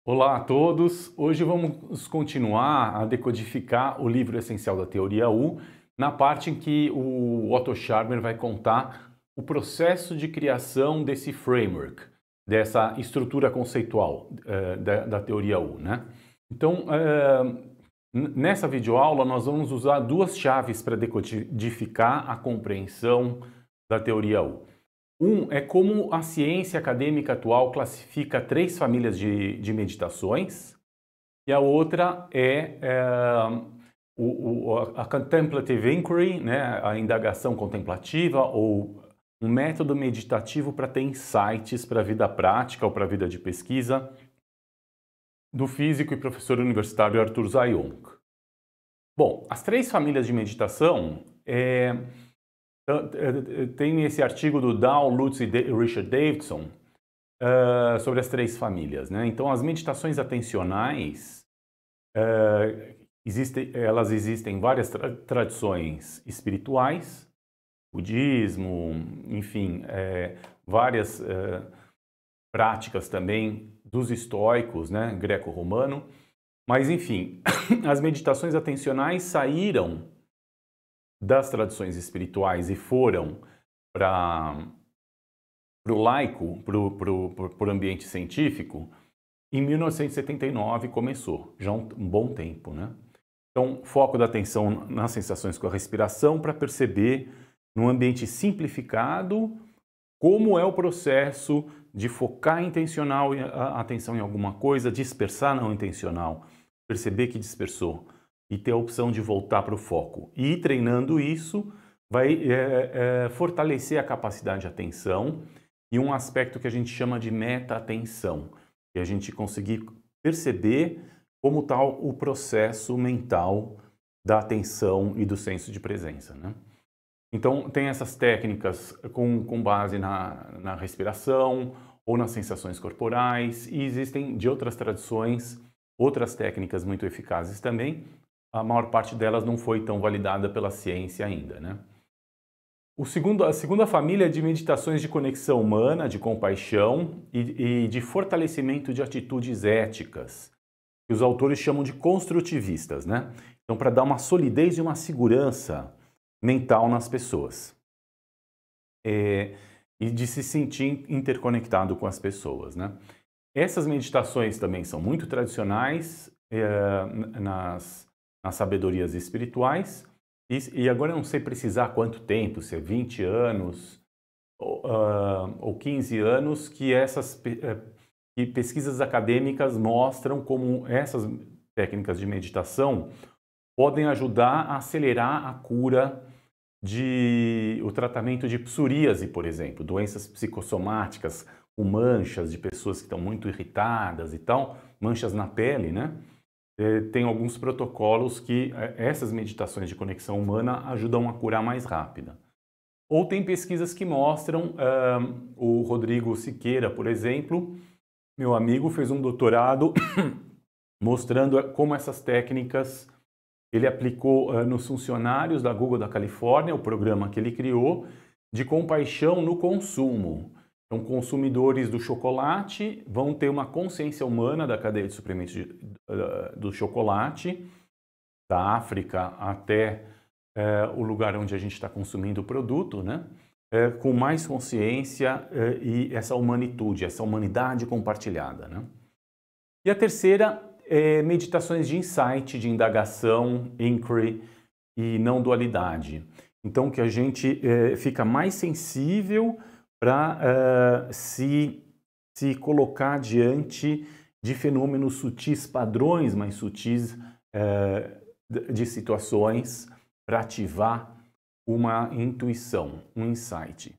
Olá a todos! Hoje vamos continuar a decodificar o livro essencial da Teoria U, na parte em que o Otto Scharmer vai contar o processo de criação desse framework, dessa estrutura conceitual da Teoria U, né? Então, nessa videoaula nós vamos usar duas chaves para decodificar a compreensão da Teoria U. Um é como a ciência acadêmica atual classifica três famílias de meditações, e a outra a contemplative inquiry, né, a indagação contemplativa, ou um método meditativo para ter insights para a vida prática ou para a vida de pesquisa, do físico e professor universitário Arthur Zayonk. Bom, as três famílias de meditação tem esse artigo do Dow, Lutz e Richard Davidson sobre as três famílias, né? Então, as meditações atencionais, elas existem em várias tradições espirituais, budismo, enfim, várias práticas também dos estoicos, né, greco-romano. Mas, enfim, as meditações atencionais saíram das tradições espirituais e foram para o laico, para o ambiente científico, em 1979 começou, já há um bom tempo, né? Então, foco da atenção nas sensações com a respiração para perceber, num ambiente simplificado, como é o processo de focar intencional a atenção em alguma coisa, dispersar não intencional, perceber que dispersou e ter a opção de voltar para o foco. E ir treinando isso vai fortalecer a capacidade de atenção e um aspecto que a gente chama de meta-atenção, que a gente conseguir perceber como está o processo mental da atenção e do senso de presença, né? Então, tem essas técnicas com base na respiração ou nas sensações corporais, e existem de outras tradições outras técnicas muito eficazes também. A maior parte delas não foi tão validada pela ciência ainda, né? A segunda família é de meditações de conexão humana, de compaixão e de fortalecimento de atitudes éticas, que os autores chamam de construtivistas, né? Então, para dar uma solidez e uma segurança mental nas pessoas. E de se sentir interconectado com as pessoas, né? Essas meditações também são muito tradicionais nas sabedorias espirituais. E agora eu não sei precisar quanto tempo, se é 20 anos ou 15 anos, que que pesquisas acadêmicas mostram como essas técnicas de meditação podem ajudar a acelerar a cura o tratamento de psoríase, por exemplo, doenças psicossomáticas, com manchas de pessoas que estão muito irritadas e tal, manchas na pele, né? Tem alguns protocolos que essas meditações de conexão humana ajudam a curar mais rápida. Ou tem pesquisas que mostram, o Rodrigo Siqueira, por exemplo, meu amigo, fez um doutorado mostrando como essas técnicas ele aplicou nos funcionários da Google da Califórnia, o programa que ele criou, de compaixão no consumo. Então, consumidores do chocolate vão ter uma consciência humana da cadeia de suprimentos do chocolate, da África até o lugar onde a gente está consumindo o produto, né? Com mais consciência e essa humanitude, essa humanidade compartilhada, né? E a terceira é meditações de insight, de indagação, inquiry e não dualidade. Então, que a gente fica mais sensível para se colocar diante de fenômenos sutis, padrões mais sutis de situações para ativar uma intuição, um insight.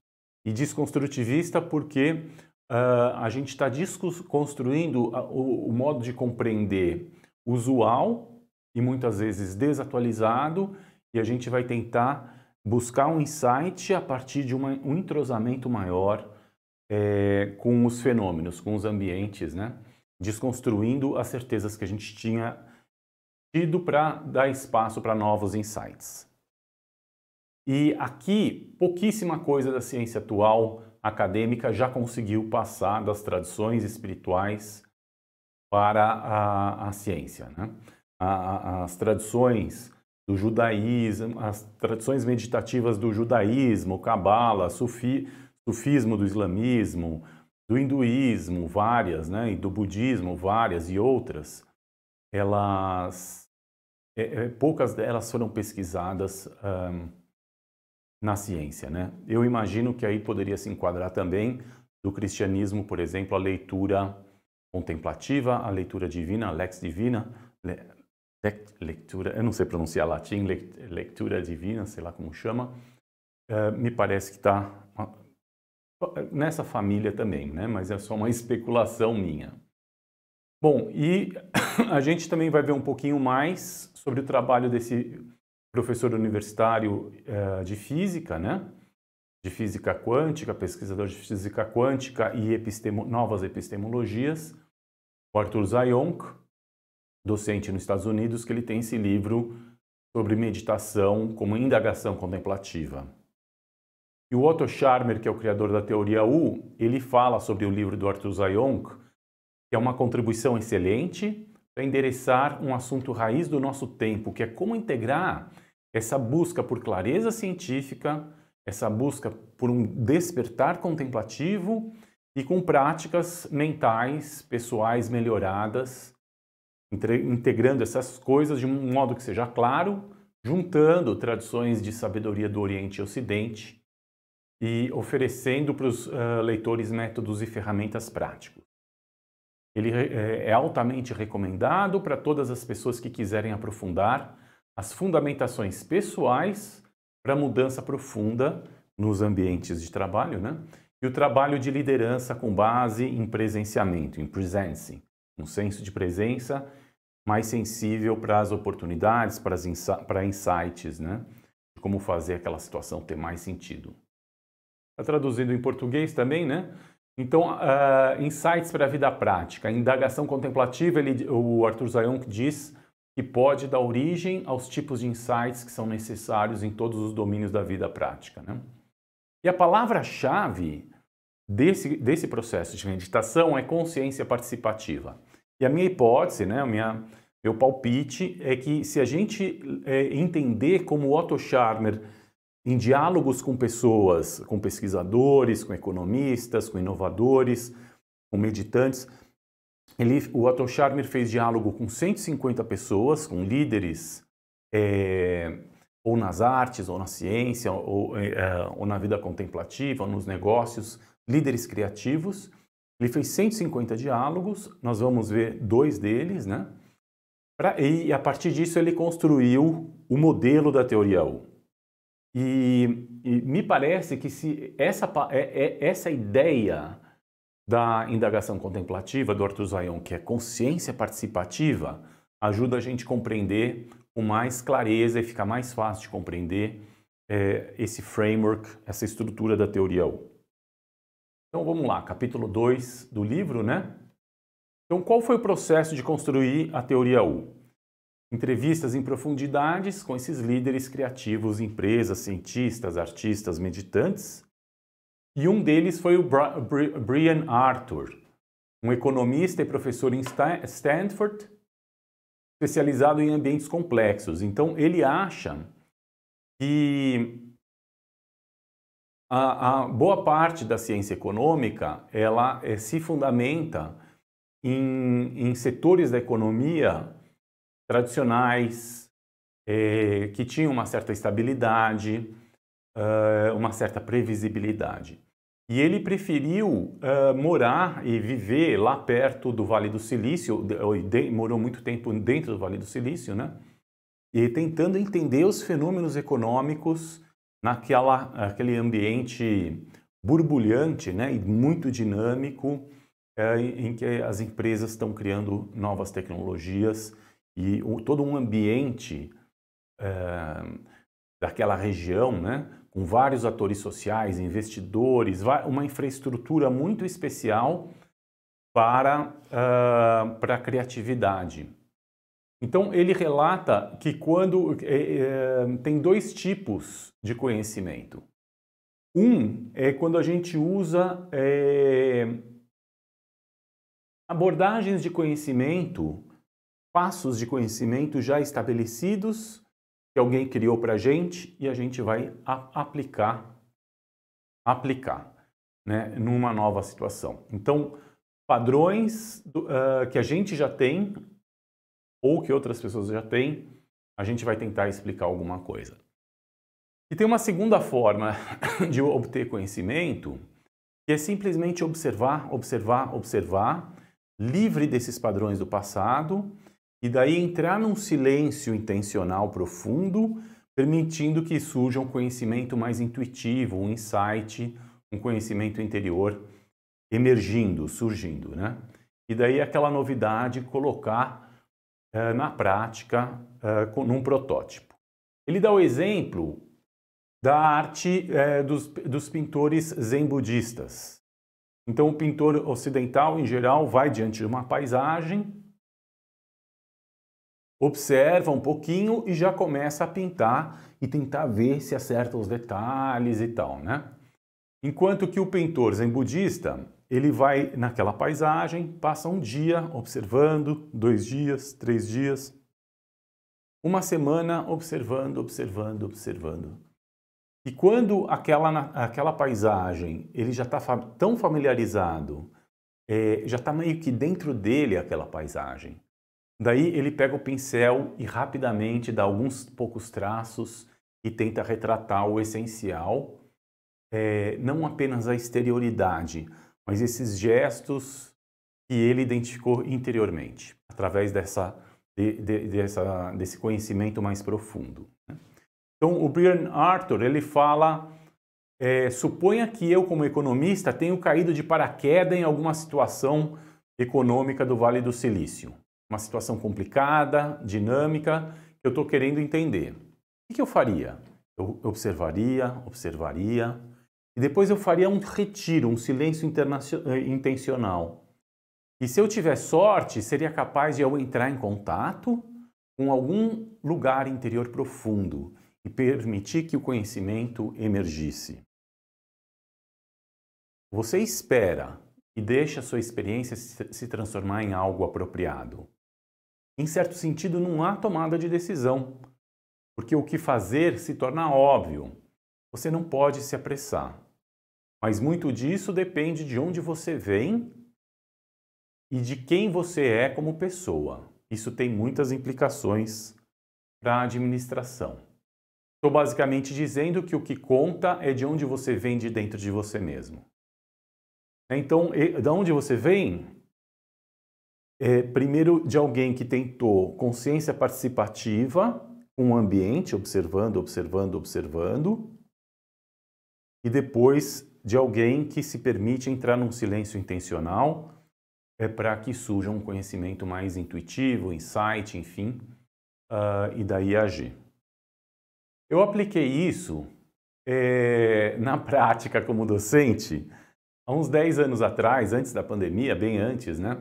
E desconstrutivista porque a gente está desconstruindo o modo de compreender usual e muitas vezes desatualizado, e a gente vai tentar buscar um insight a partir de um entrosamento maior com os fenômenos, com os ambientes, né? Desconstruindo as certezas que a gente tinha tido para dar espaço para novos insights. E aqui, pouquíssima coisa da ciência atual acadêmica já conseguiu passar das tradições espirituais para a ciência, né? As tradições do judaísmo, as tradições meditativas do judaísmo, cabala, sufismo do islamismo, do hinduísmo, várias, né? E do budismo, várias e outras, poucas delas foram pesquisadas na ciência, né? Eu imagino que aí poderia se enquadrar também do cristianismo, por exemplo, a leitura contemplativa, a leitura divina, a lex divina, leitura, eu não sei pronunciar latim, leitura divina, sei lá como chama, me parece que está nessa família também, né? Mas é só uma especulação minha. Bom, e a gente também vai ver um pouquinho mais sobre o trabalho desse professor universitário de física, né? De física quântica, pesquisador de física quântica e novas epistemologias, o Arthur Zayonk, docente nos Estados Unidos, que ele tem esse livro sobre meditação como indagação contemplativa. E o Otto Scharmer, que é o criador da teoria U, ele fala sobre o livro do Arthur Zayonk, que é uma contribuição excelente para endereçar um assunto raiz do nosso tempo, que é como integrar essa busca por clareza científica, essa busca por um despertar contemplativo e com práticas mentais, pessoais melhoradas, integrando essas coisas de um modo que seja claro, juntando tradições de sabedoria do Oriente e Ocidente e oferecendo para os leitores métodos e ferramentas práticos. Ele é altamente recomendado para todas as pessoas que quiserem aprofundar as fundamentações pessoais para mudança profunda nos ambientes de trabalho, né? E o trabalho de liderança com base em presenciamento, em presence, um senso de presença mais sensível para as oportunidades, para insights, né? De como fazer aquela situação ter mais sentido. Está traduzido em português também, né? Então, insights para a vida prática. A indagação contemplativa, o Arthur Zayonk diz que pode dar origem aos tipos de insights que são necessários em todos os domínios da vida prática, né? E a palavra-chave desse processo de meditação é consciência participativa. E a minha hipótese, né, meu palpite é que se a gente entender como Otto Scharmer, em diálogos com pessoas, com pesquisadores, com economistas, com inovadores, com meditantes, o Otto Scharmer fez diálogo com 150 pessoas, com líderes, ou nas artes, ou na ciência, ou na vida contemplativa, ou nos negócios, líderes criativos. Ele fez 150 diálogos, nós vamos ver 2 deles, né? E a partir disso ele construiu o modelo da teoria U. E me parece que se essa ideia da indagação contemplativa do Arthur Zayonk, que é consciência participativa, ajuda a gente a compreender com mais clareza e fica mais fácil de compreender esse framework, essa estrutura da teoria U. Então vamos lá, capítulo 2 do livro, né? Então qual foi o processo de construir a teoria U? Entrevistas em profundidades com esses líderes criativos, empresas, cientistas, artistas, meditantes. E um deles foi o Brian Arthur, um economista e professor em Stanford, especializado em ambientes complexos. Então ele acha que a boa parte da ciência econômica ela se fundamenta em setores da economia tradicionais, que tinham uma certa estabilidade, uma certa previsibilidade. E ele preferiu morar e viver lá perto do Vale do Silício, morou muito tempo dentro do Vale do Silício, né? E tentando entender os fenômenos econômicos naquele ambiente borbulhante, né? E muito dinâmico, em que as empresas estão criando novas tecnologias e todo um ambiente daquela região, né, com vários atores sociais, investidores, uma infraestrutura muito especial para a criatividade. Então, ele relata que quando tem 2 tipos de conhecimento. Um é quando a gente usa abordagens de conhecimento, passos de conhecimento já estabelecidos que alguém criou para a gente e a gente vai aplicar, né, numa nova situação. Então, padrões que a gente já tem ou que outras pessoas já têm, a gente vai tentar explicar alguma coisa. E tem uma segunda forma de obter conhecimento, que é simplesmente observar, observar, observar, livre desses padrões do passado, e daí entrar num silêncio intencional profundo, permitindo que surja um conhecimento mais intuitivo, um insight, um conhecimento interior emergindo, surgindo, né? E daí aquela novidade colocar na prática num protótipo. Ele dá o exemplo da arte dos pintores zen budistas. Então o pintor ocidental, em geral, vai diante de uma paisagem, observa um pouquinho e já começa a pintar e tentar ver se acerta os detalhes e tal, né? Enquanto que o pintor zen budista, ele vai naquela paisagem, passa um dia observando, 2 dias, 3 dias, uma semana observando, observando, observando. E quando aquela paisagem, ele já está tão familiarizado, já está meio que dentro dele aquela paisagem. Daí ele pega o pincel e rapidamente dá alguns poucos traços e tenta retratar o essencial, não apenas a exterioridade, mas esses gestos que ele identificou interiormente, através desse conhecimento mais profundo. Então o Brian Arthur, ele fala, suponha que eu como economista tenho caído de paraquedas em alguma situação econômica do Vale do Silício. Uma situação complicada, dinâmica, que eu estou querendo entender. O que eu faria? Eu observaria, e depois eu faria um retiro, um silêncio intencional. E se eu tiver sorte, seria capaz de eu entrar em contato com algum lugar interior profundo e permitir que o conhecimento emergisse. Você espera e deixa a sua experiência se transformar em algo apropriado. Em certo sentido, não há tomada de decisão, porque o que fazer se torna óbvio. Você não pode se apressar. Mas muito disso depende de onde você vem e de quem você é como pessoa. Isso tem muitas implicações para a administração. Estou basicamente dizendo que o que conta é de onde você vem de dentro de você mesmo. Então, de onde você vem? Primeiro, de alguém que tentou consciência participativa com o ambiente, observando, observando, observando. E depois, de alguém que se permite entrar num silêncio intencional para que surja um conhecimento mais intuitivo, insight, enfim, e daí agir. Eu apliquei isso na prática como docente há uns 10 anos atrás, antes da pandemia, bem antes, né?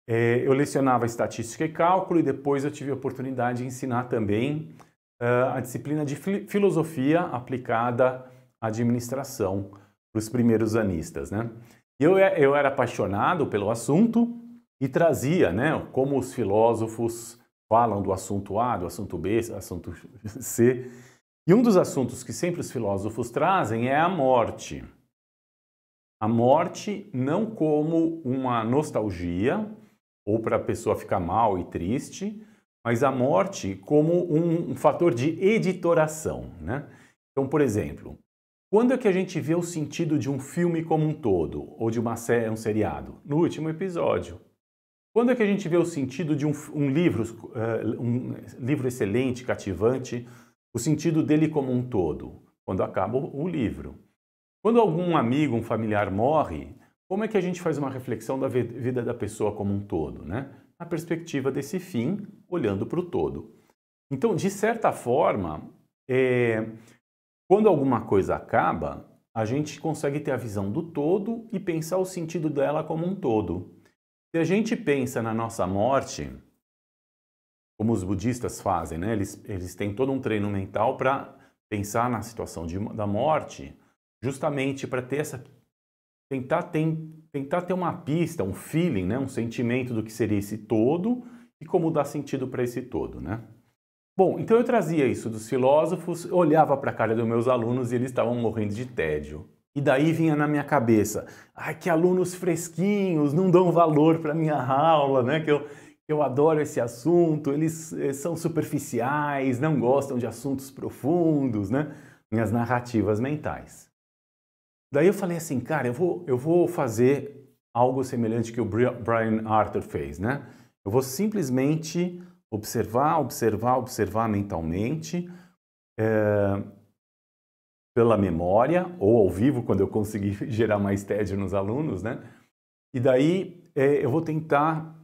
Eu lecionava estatística e cálculo e depois eu tive a oportunidade de ensinar também a disciplina de filosofia aplicada à administração para os primeiros anistas, né? Eu era apaixonado pelo assunto e trazia, né, como os filósofos falam do assunto A, do assunto B, do assunto C. E um dos assuntos que sempre os filósofos trazem é a morte. A morte não como uma nostalgia, ou para a pessoa ficar mal e triste, mas a morte como um fator de editoração, né? Então, por exemplo, quando é que a gente vê o sentido de um filme como um todo, ou de uma série, um seriado? No último episódio. Quando é que a gente vê o sentido de um livro excelente, cativante, o sentido dele como um todo? Quando acaba o livro. Quando algum amigo, um familiar morre, como é que a gente faz uma reflexão da vida da pessoa como um todo, né? Na perspectiva desse fim, olhando para o todo. Então, de certa forma, quando alguma coisa acaba, a gente consegue ter a visão do todo e pensar o sentido dela como um todo. Se a gente pensa na nossa morte, como os budistas fazem, né? Eles têm todo um treino mental para pensar na situação da morte, justamente para ter tentar ter uma pista, um feeling, né? Um sentimento do que seria esse todo e como dar sentido para esse todo, né? Bom, então eu trazia isso dos filósofos, olhava para a cara dos meus alunos e eles estavam morrendo de tédio. E daí vinha na minha cabeça, ai, que alunos fresquinhos, não dão valor para a minha aula, né? Que eu adoro esse assunto, eles são superficiais, não gostam de assuntos profundos, né? Minhas narrativas mentais. Daí eu falei assim, cara, eu vou fazer algo semelhante que o Brian Arthur fez, né? Eu vou simplesmente observar mentalmente, pela memória, ou ao vivo, quando eu conseguir gerar mais tédio nos alunos, né? E daí eu vou tentar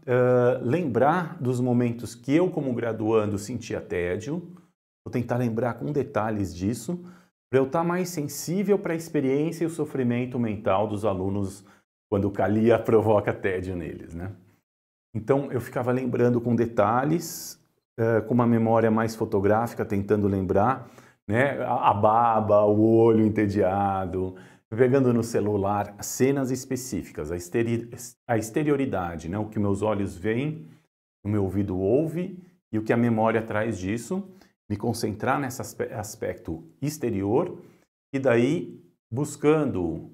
lembrar dos momentos que eu, como graduando, sentia tédio, vou tentar lembrar com detalhes disso, para eu estar mais sensível para a experiência e o sofrimento mental dos alunos quando o Kalia provoca tédio neles, né? Então, eu ficava lembrando com detalhes, com uma memória mais fotográfica, tentando lembrar, né, a baba, o olho entediado, pegando no celular cenas específicas, a exterioridade, né, o que meus olhos veem, o meu ouvido ouve e o que a memória traz disso, me concentrar nesse aspecto exterior e daí, buscando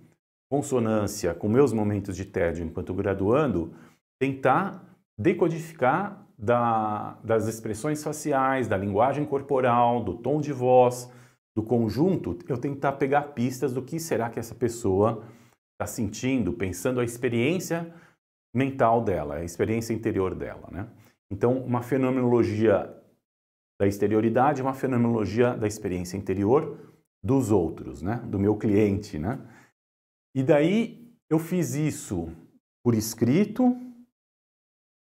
consonância com meus momentos de tédio enquanto graduando, tentar decodificar das expressões faciais, da linguagem corporal, do tom de voz, do conjunto, eu tentar pegar pistas do que será que essa pessoa está sentindo, pensando a experiência mental dela, a experiência interior dela, né? Então, uma fenomenologia da exterioridade, uma fenomenologia da experiência interior dos outros, né? Do meu cliente, né? E daí eu fiz isso por escrito,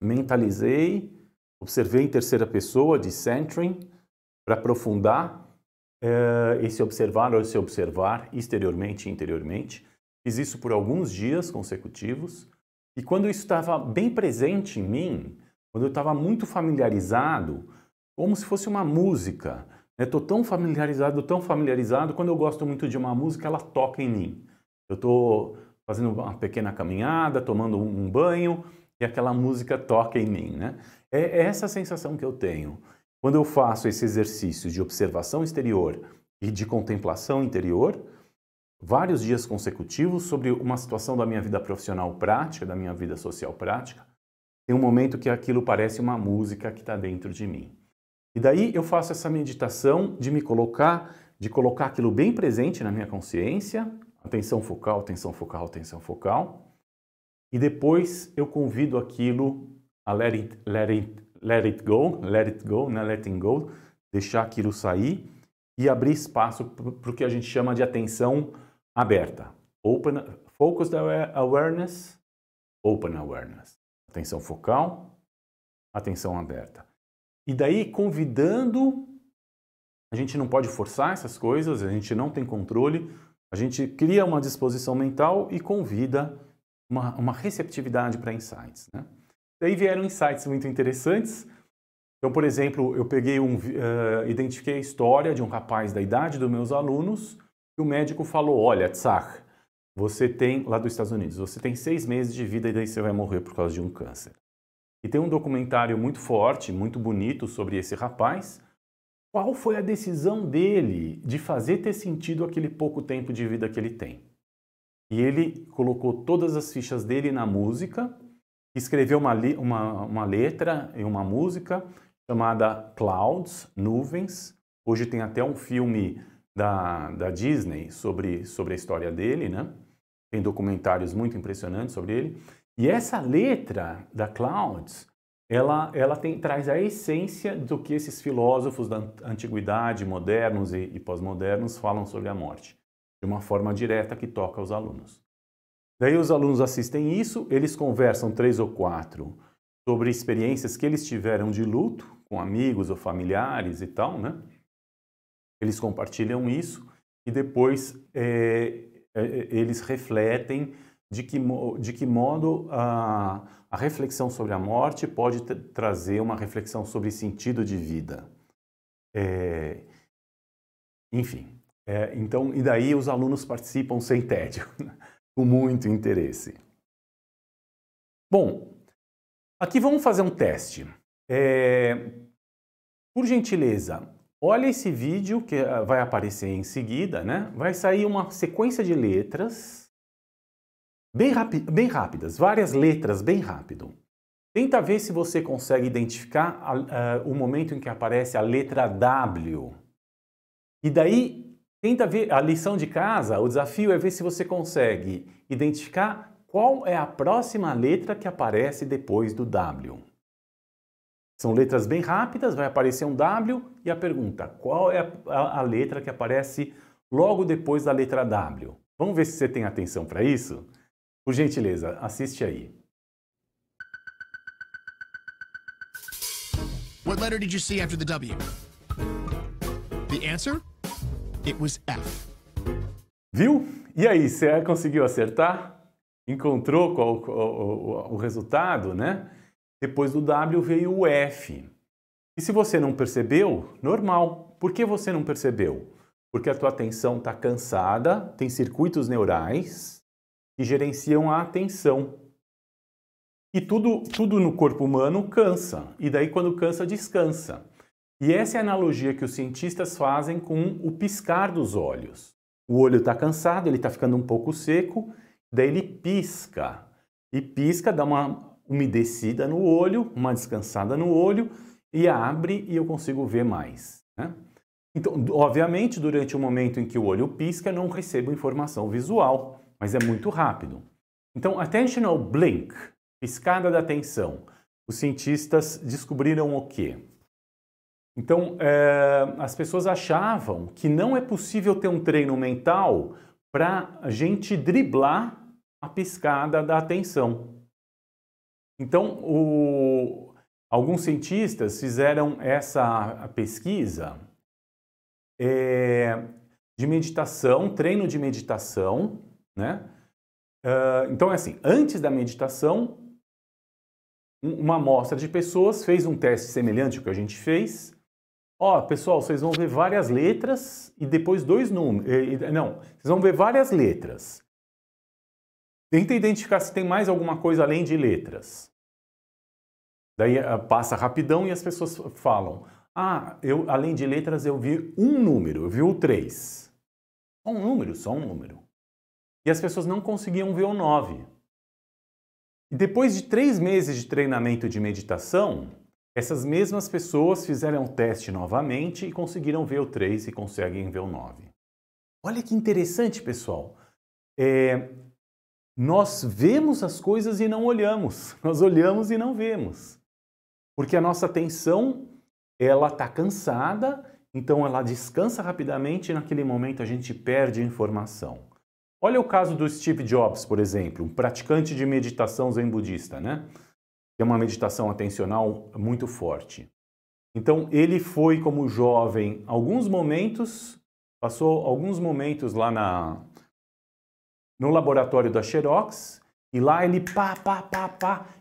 mentalizei, observei em terceira pessoa, de centering, para aprofundar esse observar ou esse observar exteriormente e interiormente. Fiz isso por alguns dias consecutivos e quando isso estava bem presente em mim, quando eu estava muito familiarizado, como se fosse uma música, estou tão familiarizado, quando eu gosto muito de uma música, ela toca em mim. Eu estou fazendo uma pequena caminhada, tomando um banho, e aquela música toca em mim, né? É essa a sensação que eu tenho. Quando eu faço esse exercício de observação exterior e de contemplação interior, vários dias consecutivos sobre uma situação da minha vida profissional prática, da minha vida social prática, tem um momento que aquilo parece uma música que está dentro de mim. E daí eu faço essa meditação de de colocar aquilo bem presente na minha consciência, atenção focal, atenção focal, atenção focal, e depois eu convido aquilo a let it go, né? Letting go, deixar aquilo sair e abrir espaço para o que a gente chama de atenção aberta. Focused awareness, open awareness. Atenção focal, atenção aberta. E daí convidando, a gente não pode forçar essas coisas, a gente não tem controle, a gente cria uma disposição mental e convida uma receptividade para insights, né? Daí vieram insights muito interessantes. Então, por exemplo, eu peguei identifiquei a história de um rapaz da idade dos meus alunos e o médico falou, olha, Tzach, você tem, lá dos Estados Unidos, você tem 6 meses de vida e daí você vai morrer por causa de um câncer. E tem um documentário muito forte, muito bonito sobre esse rapaz. Qual foi a decisão dele de fazer ter sentido aquele pouco tempo de vida que ele tem? E ele colocou todas as fichas dele na música, escreveu uma letra e uma música chamada Clouds, Nuvens. Hoje tem até um filme da Disney sobre a história dele, né? Tem documentários muito impressionantes sobre ele. E essa letra da Clouds, ela traz a essência do que esses filósofos da antiguidade, modernos e pós-modernos falam sobre a morte, de uma forma direta que toca os alunos. Daí os alunos assistem isso, eles conversam 3 ou 4 sobre experiências que eles tiveram de luto, com amigos ou familiares e tal, né? Eles compartilham isso e depois eles refletem de que modo a reflexão sobre a morte pode trazer uma reflexão sobre sentido de vida. Enfim, então, e daí os alunos participam sem tédio. com muito interesse. Bom, aqui vamos fazer um teste. Por gentileza, olha esse vídeo que vai aparecer em seguida, né? Vai sair uma sequência de letras bem rápidas, várias letras bem rápido. Tenta ver se você consegue identificar o momento em que aparece a letra W. E daí, tenta ver a lição de casa, o desafio é ver se você consegue identificar qual é a próxima letra que aparece depois do W. São letras bem rápidas, vai aparecer um W e a pergunta, qual é a letra que aparece logo depois da letra W? Vamos ver se você tem atenção para isso? Por gentileza, assiste aí. What letter did you see after the W? The answer? It was F. Viu? E aí, você conseguiu acertar? Encontrou qual o resultado, né? Depois do W veio o F. E se você não percebeu, normal. Por que você não percebeu? Porque a tua atenção está cansada, tem circuitos neurais que gerenciam a atenção. E tudo no corpo humano cansa. E daí quando cansa, descansa. E essa é a analogia que os cientistas fazem com o piscar dos olhos. O olho está cansado, ele está ficando um pouco seco, daí ele pisca. E pisca, dá uma umedecida no olho, uma descansada no olho, e abre e eu consigo ver mais, né? Então, obviamente, durante o momento em que o olho pisca, eu não recebo informação visual, mas é muito rápido. Então, attentional blink, piscada da atenção. Os cientistas descobriram o quê? Então, as pessoas achavam que não é possível ter um treino mental para a gente driblar a piscada da atenção. Então, alguns cientistas fizeram essa pesquisa de meditação, treino de meditação, né? Então, é assim, antes da meditação, uma amostra de pessoas fez um teste semelhante ao que a gente fez. Ó, pessoal, vocês vão ver várias letras e depois dois números. Não, vocês vão ver várias letras. Tenta identificar se tem mais alguma coisa além de letras. Daí passa rapidão e as pessoas falam, além de letras eu vi um número, eu vi o 3. Só um número. E as pessoas não conseguiam ver o 9. E depois de 3 meses de treinamento de meditação, essas mesmas pessoas fizeram o teste novamente e conseguiram ver o 3 e conseguem ver o 9. Olha que interessante, pessoal. Nós vemos as coisas e não olhamos. Nós olhamos e não vemos. Porque a nossa atenção, ela está cansada, então ela descansa rapidamente e naquele momento a gente perde informação. Olha o caso do Steve Jobs, por exemplo, um praticante de meditação zen budista, né? Que é uma meditação atencional muito forte. Então ele foi como jovem passou alguns momentos lá no laboratório da Xerox, e lá ele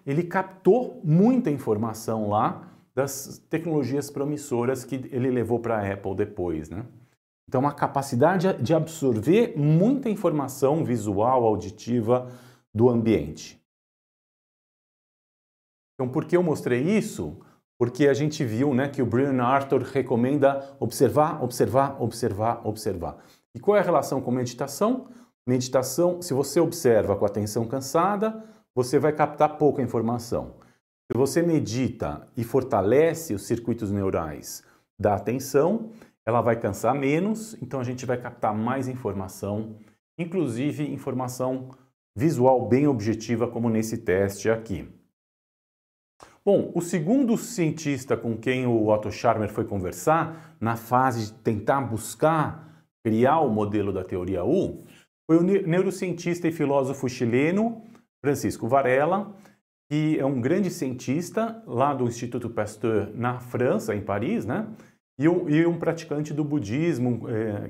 ele captou muita informação lá das tecnologias promissoras que ele levou para a Apple depois, né? Então, uma capacidade de absorver muita informação visual, auditiva do ambiente. Então, por que eu mostrei isso? Porque a gente viu, né, que o Brian Arthur recomenda observar, observar, observar, observar. E qual é a relação com meditação? Meditação, se você observa com a atenção cansada, você vai captar pouca informação. Se você medita e fortalece os circuitos neurais da atenção, ela vai cansar menos, então a gente vai captar mais informação, inclusive informação visual bem objetiva, como nesse teste aqui. Bom, o segundo cientista com quem o Otto Scharmer foi conversar, na fase de tentar buscar, criar o modelo da teoria U, foi o neurocientista e filósofo chileno Francisco Varela, que é um grande cientista lá do Instituto Pasteur na França, em Paris, né? E um praticante do budismo,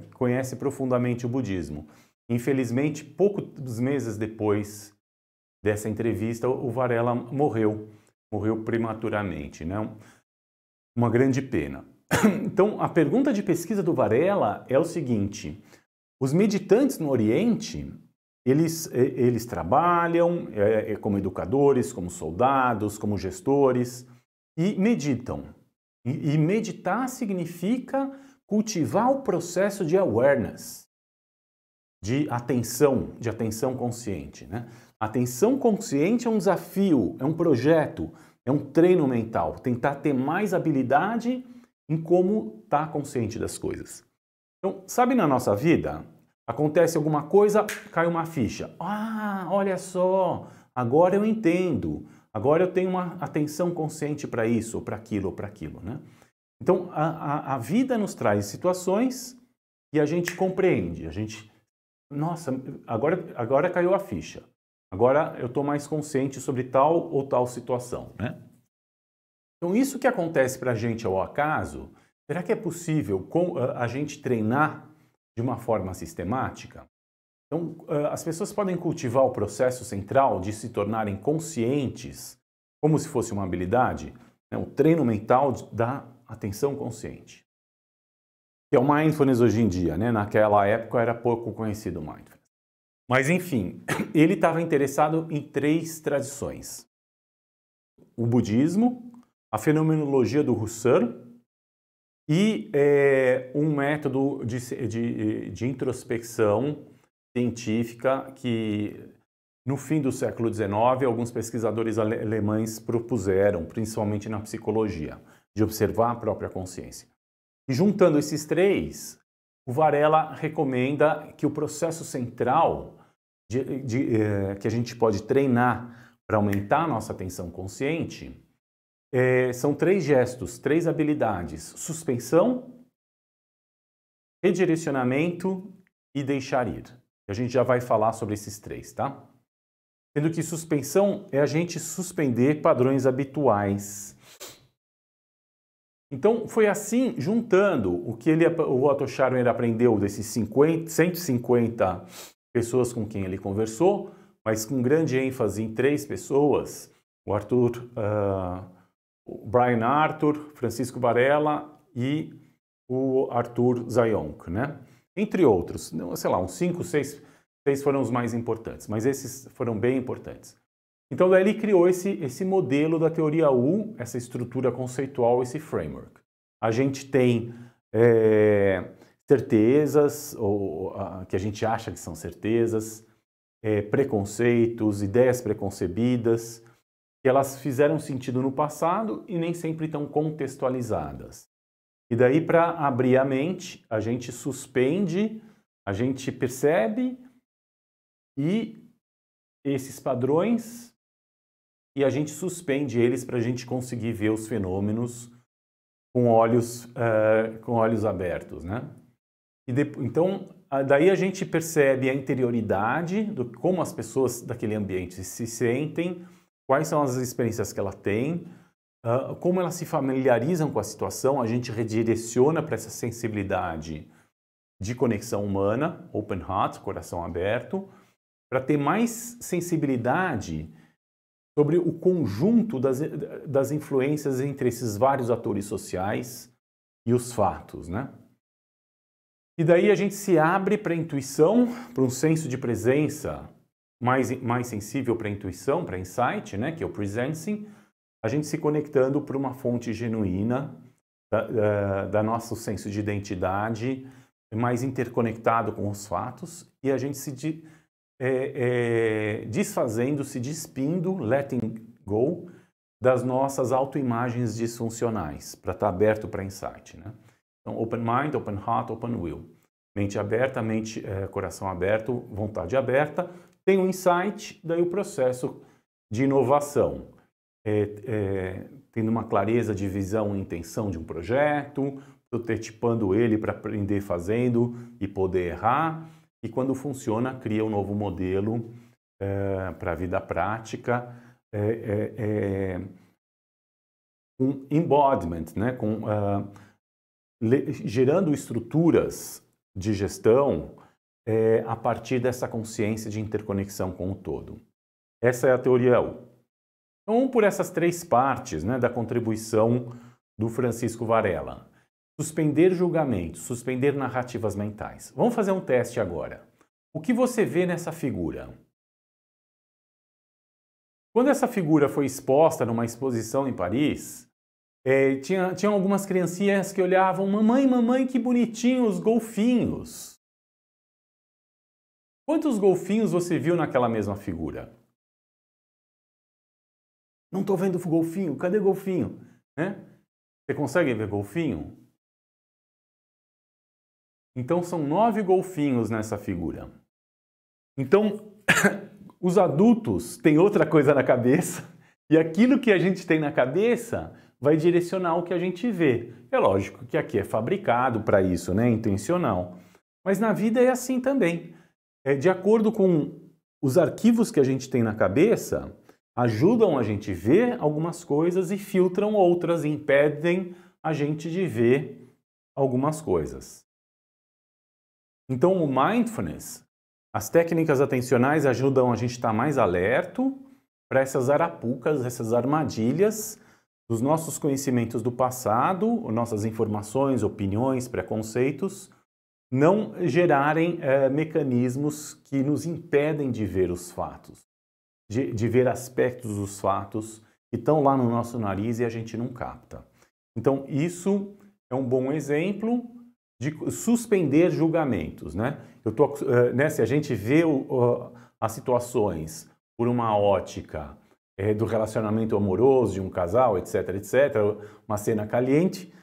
que conhece profundamente o budismo. Infelizmente, poucos meses depois dessa entrevista, o Varela morreu prematuramente, né? Uma grande pena. Então, a pergunta de pesquisa do Varela é o seguinte: os meditantes no Oriente, eles trabalham como educadores, como soldados, como gestores e meditam. E meditar significa cultivar o processo de awareness, de atenção consciente, né? Atenção consciente é um desafio, é um projeto, é um treino mental, tentar ter mais habilidade em como estar consciente das coisas. Então, sabe, na nossa vida, acontece alguma coisa, cai uma ficha. Ah, olha só, agora eu entendo, agora eu tenho uma atenção consciente para isso, ou para aquilo, né? Então, a vida nos traz situações e a gente compreende, nossa, agora caiu a ficha. Agora eu estou mais consciente sobre tal ou tal situação, né? Então, isso que acontece para a gente ao acaso, será que é possível a gente treinar de uma forma sistemática? Então, as pessoas podem cultivar o processo central de se tornarem conscientes, como se fosse uma habilidade, né? O treino mental da atenção consciente. Que é o mindfulness hoje em dia, né? Naquela época era pouco conhecido o mindfulness. Mas, enfim, ele estava interessado em 3 tradições. O budismo, a fenomenologia do Husserl e um método de introspecção científica que, no fim do século XIX, alguns pesquisadores alemães propuseram, principalmente na psicologia, de observar a própria consciência. E juntando esses 3, o Varela recomenda que o processo central que a gente pode treinar para aumentar a nossa atenção consciente são 3 gestos, 3 habilidades: suspensão, redirecionamento e deixar ir. A gente já vai falar sobre esses 3, tá? Sendo que suspensão é a gente suspender padrões habituais. Então, foi assim, juntando o que o Otto Scharmer aprendeu desses 150 pessoas com quem ele conversou, mas com grande ênfase em 3 pessoas, o Brian Arthur, Francisco Varela e o Arthur Zayonk, né? Entre outros, sei lá, uns 5, 6 foram os mais importantes, mas esses foram bem importantes. Então, daí ele criou esse modelo da teoria U, essa estrutura conceitual, esse framework. A gente tem certezas, que a gente acha que são certezas, preconceitos, ideias preconcebidas, que elas fizeram sentido no passado e nem sempre estão contextualizadas. E daí, para abrir a mente, a gente suspende, a gente percebe e esses padrões, e a gente suspende eles para a gente conseguir ver os fenômenos com olhos abertos, né? Então, daí a gente percebe a interioridade, como as pessoas daquele ambiente se sentem, quais são as experiências que ela tem, como elas se familiarizam com a situação, a gente redireciona para essa sensibilidade de conexão humana, open heart, coração aberto, para ter mais sensibilidade sobre o conjunto das influências entre esses vários atores sociais e os fatos, né? E daí a gente se abre para a intuição, para um senso de presença mais sensível para a intuição, para insight, né? Que é o presencing, a gente se conectando para uma fonte genuína da nosso senso de identidade, mais interconectado com os fatos, e a gente se desfazendo, se despindo, letting go, das nossas autoimagens disfuncionais, para estar aberto para insight, né? Então, open mind, open heart, open will. Mente aberta, coração aberto, vontade aberta. Tem um insight, daí o processo de inovação. Tendo uma clareza de visão e intenção de um projeto, prototipando ele para aprender fazendo e poder errar. E quando funciona, cria um novo modelo para a vida prática, com embodiment, né? Gerando estruturas de gestão a partir dessa consciência de interconexão com o todo. Essa é a teoria U. Então, por essas 3 partes, né, da contribuição do Francisco Varela. Suspender julgamentos, suspender narrativas mentais. Vamos fazer um teste agora. O que você vê nessa figura? Quando essa figura foi exposta numa exposição em Paris, tinha algumas criancinhas que olhavam, mamãe, mamãe, que bonitinhos, golfinhos. Quantos golfinhos você viu naquela mesma figura? Não estou vendo golfinho, cadê golfinho? Você consegue ver golfinho? Então são 9 golfinhos nessa figura. Então, os adultos têm outra coisa na cabeça e aquilo que a gente tem na cabeça vai direcionar o que a gente vê. É lógico que aqui é fabricado para isso, né? Intencional. Mas na vida é assim também. De acordo com os arquivos que a gente tem na cabeça, ajudam a gente a ver algumas coisas e filtram outras, impedem a gente de ver algumas coisas. Então, o mindfulness, as técnicas atencionais ajudam a gente a estar mais alerto para essas arapucas, essas armadilhas dos nossos conhecimentos do passado, nossas informações, opiniões, preconceitos, não gerarem mecanismos que nos impedem de ver os fatos, de ver aspectos dos fatos que estão lá no nosso nariz e a gente não capta. Então, isso é um bom exemplo de suspender julgamentos, né? Se a gente vê as situações por uma ótica do relacionamento amoroso de um casal, etc, etc, uma cena caliente,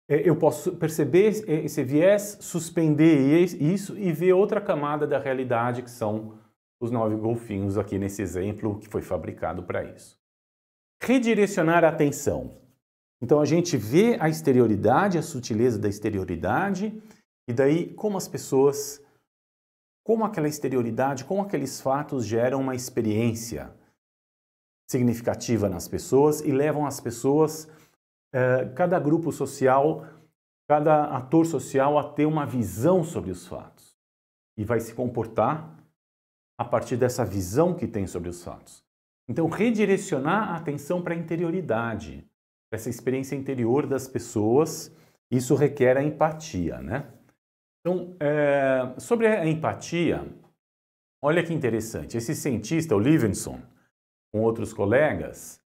eu posso perceber esse viés, suspender isso e ver outra camada da realidade, que são os 9 golfinhos aqui nesse exemplo que foi fabricado para isso. Redirecionar a atenção. Então a gente vê a exterioridade, a sutileza da exterioridade, e daí como as pessoas, como aquela exterioridade, como aqueles fatos geram uma experiência significativa nas pessoas e levam as pessoas, cada grupo social, cada ator social a ter uma visão sobre os fatos. E vai se comportar a partir dessa visão que tem sobre os fatos. Então redirecionar a atenção para a interioridade, essa experiência interior das pessoas, isso requer a empatia, né? Então, sobre a empatia, olha que interessante. Esse cientista, o Levinson, com outros colegas,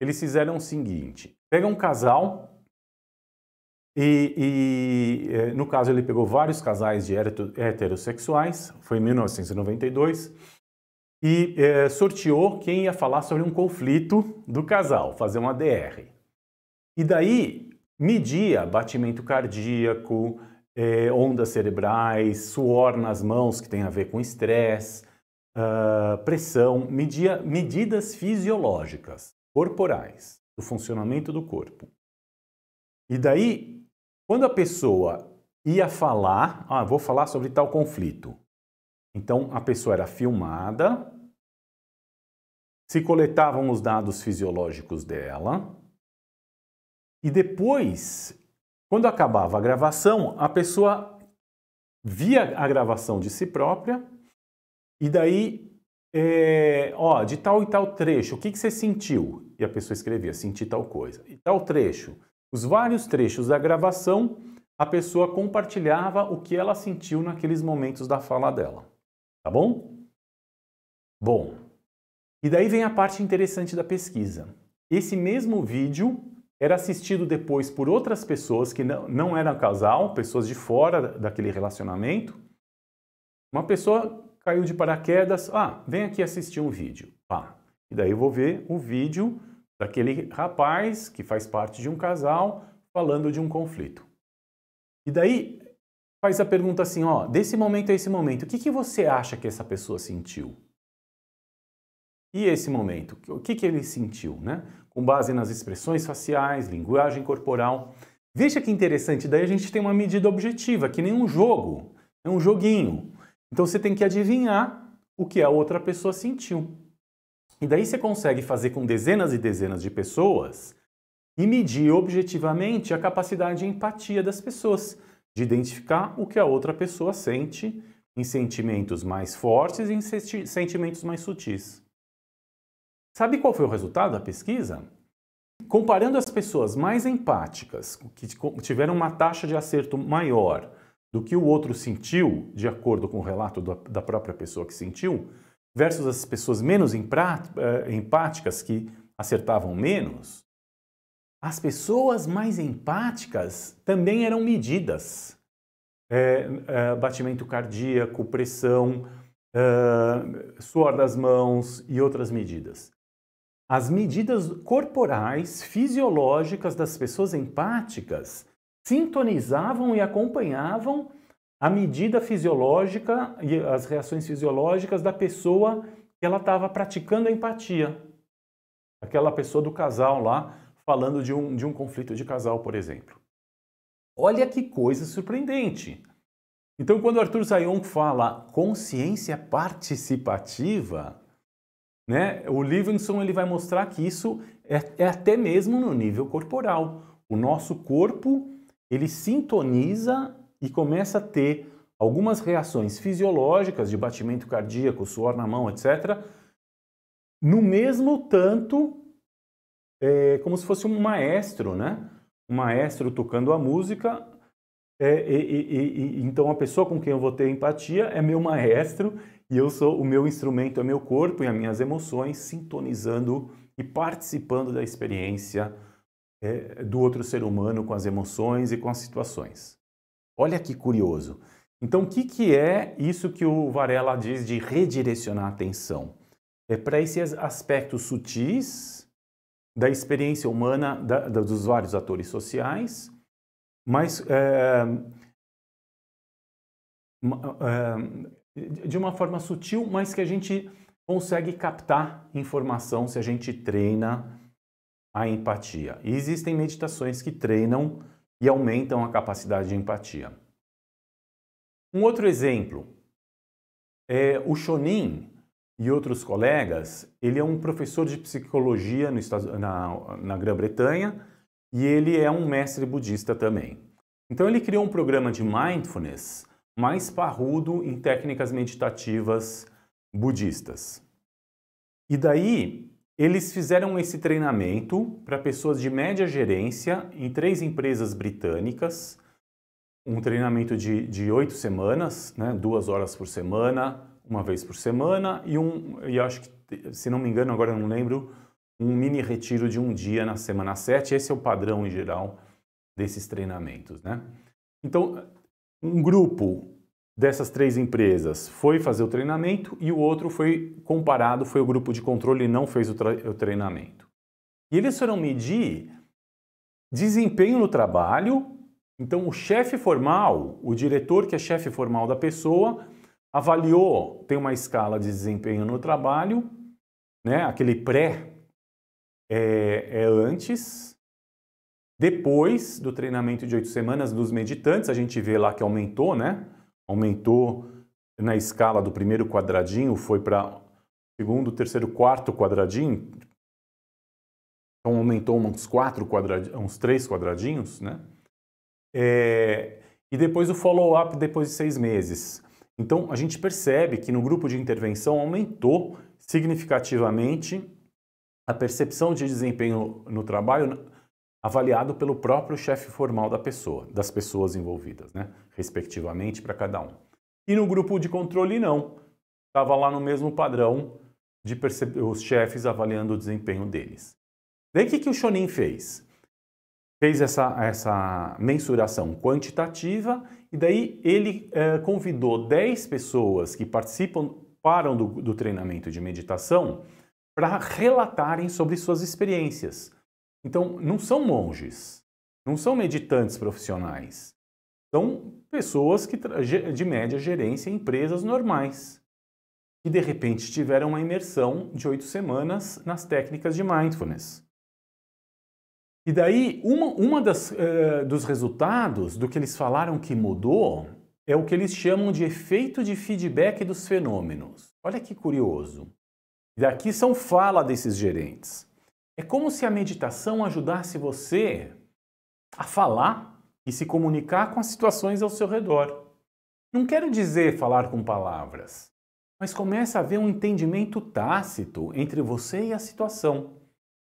eles fizeram o seguinte: pega um casal no caso ele pegou vários casais de heterossexuais, foi em 1992, e sorteou quem ia falar sobre um conflito do casal, fazer uma DR. E daí media batimento cardíaco, ondas cerebrais, suor nas mãos, que tem a ver com estresse, pressão, medidas fisiológicas, corporais, do funcionamento do corpo. E daí, quando a pessoa ia falar, vou falar sobre tal conflito. Então, a pessoa era filmada, se coletavam os dados fisiológicos dela, e depois, quando acabava a gravação, a pessoa via a gravação de si própria, e daí, de tal e tal trecho, o que você sentiu? E a pessoa escrevia, senti tal coisa. E tal trecho, os vários trechos da gravação, a pessoa compartilhava o que ela sentiu naqueles momentos da fala dela. Tá bom? Bom, e daí vem a parte interessante da pesquisa. Esse mesmo vídeo era assistido depois por outras pessoas que não eram casal, pessoas de fora daquele relacionamento. Uma pessoa caiu de paraquedas, vem aqui assistir um vídeo. E daí eu vou ver o vídeo daquele rapaz que faz parte de um casal falando de um conflito. E daí faz a pergunta assim, desse momento a esse momento, o que você acha que essa pessoa sentiu? E esse momento, o que ele sentiu, né? Com base nas expressões faciais, linguagem corporal. Veja que interessante, daí a gente tem uma medida objetiva, que nem um jogo, é um joguinho. Então você tem que adivinhar o que a outra pessoa sentiu. E daí você consegue fazer com dezenas e dezenas de pessoas e medir objetivamente a capacidade de empatia das pessoas, de identificar o que a outra pessoa sente em sentimentos mais fortes e em sentimentos mais sutis. Sabe qual foi o resultado da pesquisa? Comparando as pessoas mais empáticas, que tiveram uma taxa de acerto maior do que o outro sentiu, de acordo com o relato da própria pessoa que sentiu, versus as pessoas menos empáticas que acertavam menos, as pessoas mais empáticas também eram medidas. Batimento cardíaco, pressão, suor das mãos e outras medidas. As medidas corporais, fisiológicas das pessoas empáticas sintonizavam e acompanhavam a medida fisiológica e as reações fisiológicas da pessoa que ela estava praticando a empatia. Aquela pessoa do casal lá, falando de um conflito de casal, por exemplo. Olha que coisa surpreendente. Então, quando Arthur Zayon fala consciência participativa, né, o Livingston ele vai mostrar que isso é até mesmo no nível corporal. O nosso corpo ele sintoniza e começa a ter algumas reações fisiológicas de batimento cardíaco, suor na mão, etc., no mesmo tanto, como se fosse um maestro, né? Um maestro tocando a música, então a pessoa com quem eu vou ter empatia é meu maestro e o meu instrumento é meu corpo e as minhas emoções sintonizando e participando da experiência do outro ser humano com as emoções e com as situações. Olha que curioso. Então, o que é isso que o Varela diz de redirecionar a atenção? É para esses aspectos sutis da experiência humana dos vários atores sociais, mas de uma forma sutil, mas que a gente consegue captar informação se a gente treina a empatia. E existem meditações que treinam e aumentam a capacidade de empatia. Um outro exemplo é o Shonin e outros colegas. Ele é um professor de psicologia na Grã-Bretanha e ele é um mestre budista também. Então ele criou um programa de mindfulness mais parrudo em técnicas meditativas budistas. E daí eles fizeram esse treinamento para pessoas de média gerência em 3 empresas britânicas, um treinamento de 8 semanas, né, 2 horas por semana, uma vez por semana, e acho que, se não me engano, agora eu não lembro, um mini retiro de um dia na semana 7. Esse é o padrão em geral desses treinamentos, né? Então, um grupo dessas 3 empresas foi fazer o treinamento e o outro foi comparado, foi o grupo de controle e não fez o treinamento. E eles foram medir desempenho no trabalho. Então, o chefe formal, o diretor que é chefe formal da pessoa, avaliou, tem uma escala de desempenho no trabalho, né? Aquele pré é antes, depois do treinamento de 8 semanas dos meditantes, a gente vê lá que aumentou, né? Aumentou na escala do primeiro quadradinho, foi para segundo, terceiro, quarto quadradinho. Então aumentou uns 3 quadradinhos, né? E depois o follow-up depois de 6 meses. Então a gente percebe que no grupo de intervenção aumentou significativamente a percepção de desempenho no trabalho avaliado pelo próprio chefe formal das pessoas envolvidas, né? Respectivamente para cada um. E no grupo de controle não, estava lá no mesmo padrão de os chefes avaliando o desempenho deles. Daí o que o Shonin fez? Fez essa mensuração quantitativa e daí ele convidou 10 pessoas que participaram do treinamento de meditação para relatarem sobre suas experiências. Então, não são monges, não são meditantes profissionais, são pessoas de média gerência em empresas normais, que de repente tiveram uma imersão de 8 semanas nas técnicas de mindfulness. E daí, dos resultados do que eles falaram que mudou é o que eles chamam de efeito de feedback dos fenômenos. Olha que curioso. E daqui são fala desses gerentes. É como se a meditação ajudasse você a falar e se comunicar com as situações ao seu redor. Não quero dizer falar com palavras, mas começa a haver um entendimento tácito entre você e a situação.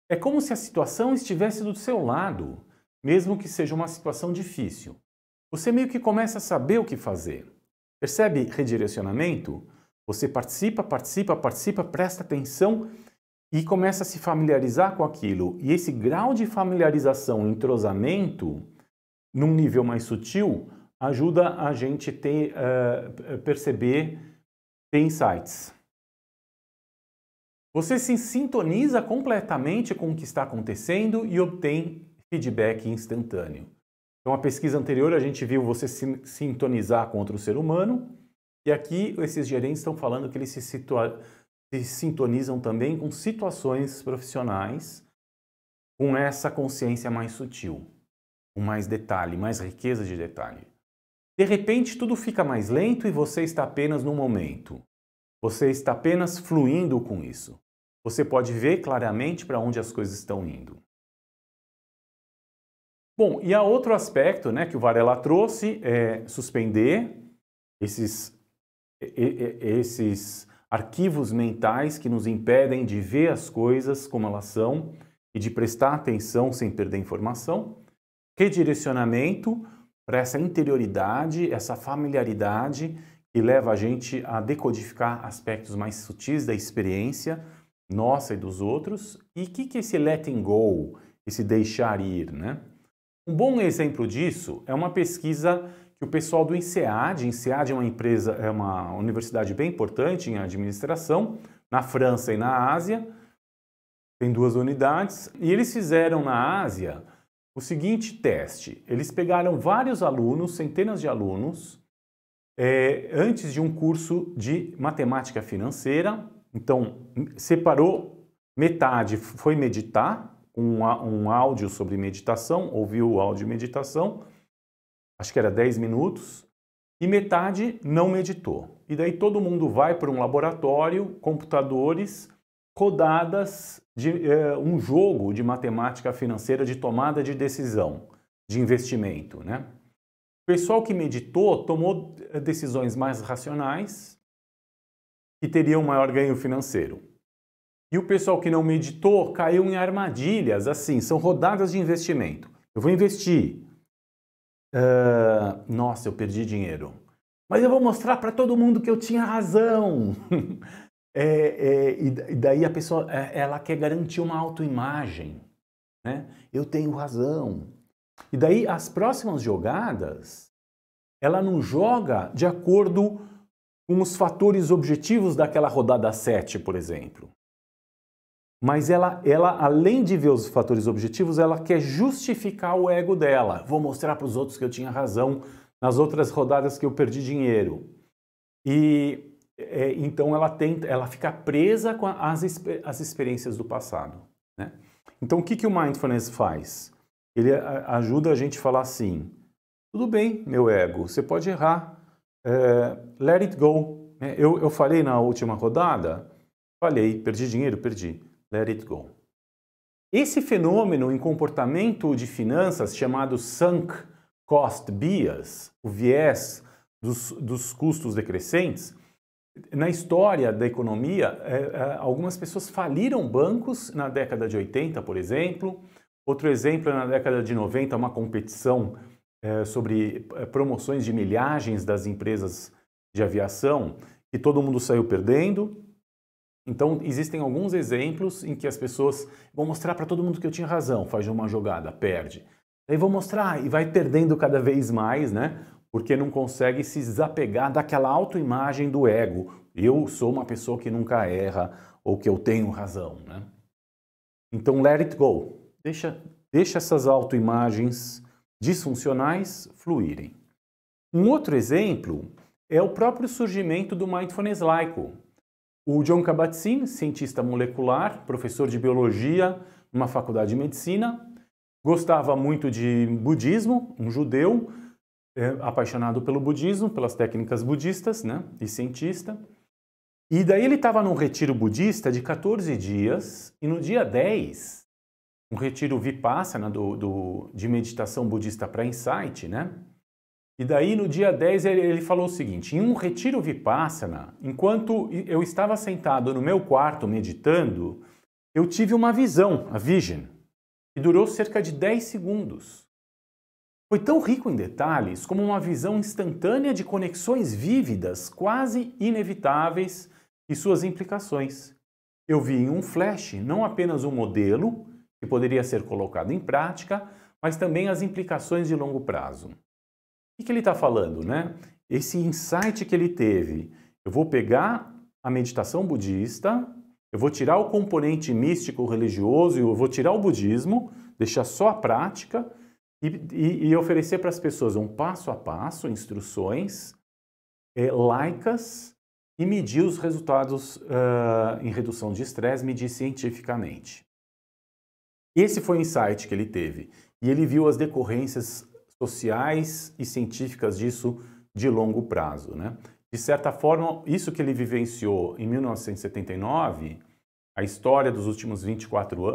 É como se a situação estivesse do seu lado, mesmo que seja uma situação difícil. você meio que começa a saber o que fazer. Percebe redirecionamento? Você participa, presta atenção e começa a se familiarizar com aquilo. E esse grau de familiarização, entrosamento, num nível mais sutil, ajuda a gente perceber, ter insights. Você se sintoniza completamente com o que está acontecendo e obtém feedback instantâneo. Então, a pesquisa anterior a gente viu você se sintonizar com outro ser humano, e aqui esses gerentes estão falando que eles se sintonizam também com situações profissionais, com essa consciência mais sutil, com mais detalhe, mais riqueza de detalhe. De repente, tudo fica mais lento e você está apenas no momento. Você está apenas fluindo com isso. Você pode ver claramente para onde as coisas estão indo. Bom, e há outro aspecto, né, que o Varela trouxe, é suspender esses arquivos mentais que nos impedem de ver as coisas como elas são e de prestar atenção sem perder informação. Redirecionamento para essa interioridade, essa familiaridade que leva a gente a decodificar aspectos mais sutis da experiência nossa e dos outros. E o que é esse letting go, esse deixar ir, né? Um bom exemplo disso é uma pesquisa que o pessoal do INSEAD é uma empresa, é uma universidade bem importante em administração, na França e na Ásia, tem 2 unidades, e eles fizeram na Ásia o seguinte teste. Eles pegaram vários alunos, centenas de alunos, antes de um curso de matemática financeira. Então, separou metade, foi meditar, um áudio sobre meditação, ouviu o áudio de meditação, acho que era 10 minutos, e metade não meditou. E daí todo mundo vai para um laboratório, computadores, rodadas de um jogo de matemática financeira de tomada de decisão, de investimento, né? O pessoal que meditou tomou decisões mais racionais que teriam maior ganho financeiro. E o pessoal que não meditou caiu em armadilhas, assim, são rodadas de investimento. Eu vou investir. Nossa, eu perdi dinheiro. Mas eu vou mostrar para todo mundo que eu tinha razão. E daí a pessoa, ela quer garantir uma autoimagem, né? Eu tenho razão. E daí as próximas jogadas, ela não joga de acordo com os fatores objetivos daquela rodada 7, por exemplo. Mas ela, além de ver os fatores objetivos, ela quer justificar o ego dela. Vou mostrar para os outros que eu tinha razão nas outras rodadas que eu perdi dinheiro. E então ela fica presa com as experiências do passado, né? Então o que o Mindfulness faz? Ele ajuda a gente a falar assim, tudo bem, meu ego, você pode errar, let it go. Eu falei na última rodada, perdi dinheiro, perdi. Let it go. Esse fenômeno em comportamento de finanças chamado sunk cost bias, o viés dos custos decrescentes, na história da economia, algumas pessoas faliram bancos na década de 80, por exemplo. Outro exemplo é na década de 90, uma competição sobre promoções de milhagens das empresas de aviação, que todo mundo saiu perdendo. Então, existem alguns exemplos em que as pessoas vão mostrar para todo mundo que eu tinha razão, faz uma jogada, perde. Daí vão mostrar e vai perdendo cada vez mais, né? Porque não consegue se desapegar daquela autoimagem do ego. Eu sou uma pessoa que nunca erra ou que eu tenho razão, né? Então, let it go. Deixa essas autoimagens disfuncionais fluírem. Um outro exemplo é o próprio surgimento do Mindfulness laico. O Jon Kabat-Zinn, cientista molecular, professor de biologia numa faculdade de medicina, gostava muito de budismo, um judeu, apaixonado pelo budismo, pelas técnicas budistas, né, e cientista. E daí ele estava num retiro budista de 14 dias, e no dia 10, um retiro Vipassana de meditação budista para insight, né? E daí, no dia 10, ele falou o seguinte, em um retiro Vipassana, enquanto eu estava sentado no meu quarto meditando, eu tive uma visão, a vision, que durou cerca de 10 segundos. Foi tão rico em detalhes como uma visão instantânea de conexões vívidas, quase inevitáveis, e suas implicações. Eu vi em um flash não apenas um modelo que poderia ser colocado em prática, mas também as implicações de longo prazo. O que ele está falando, né? Esse insight que ele teve. Eu vou pegar a meditação budista, eu vou tirar o componente místico religioso, eu vou tirar o budismo, deixar só a prática e oferecer para as pessoas um passo a passo, instruções laicas e medir os resultados em redução de estresse, medir cientificamente. Esse foi o insight que ele teve. E ele viu as decorrências sociais e científicas disso de longo prazo, né? De certa forma, isso que ele vivenciou em 1979, a história dos últimos 34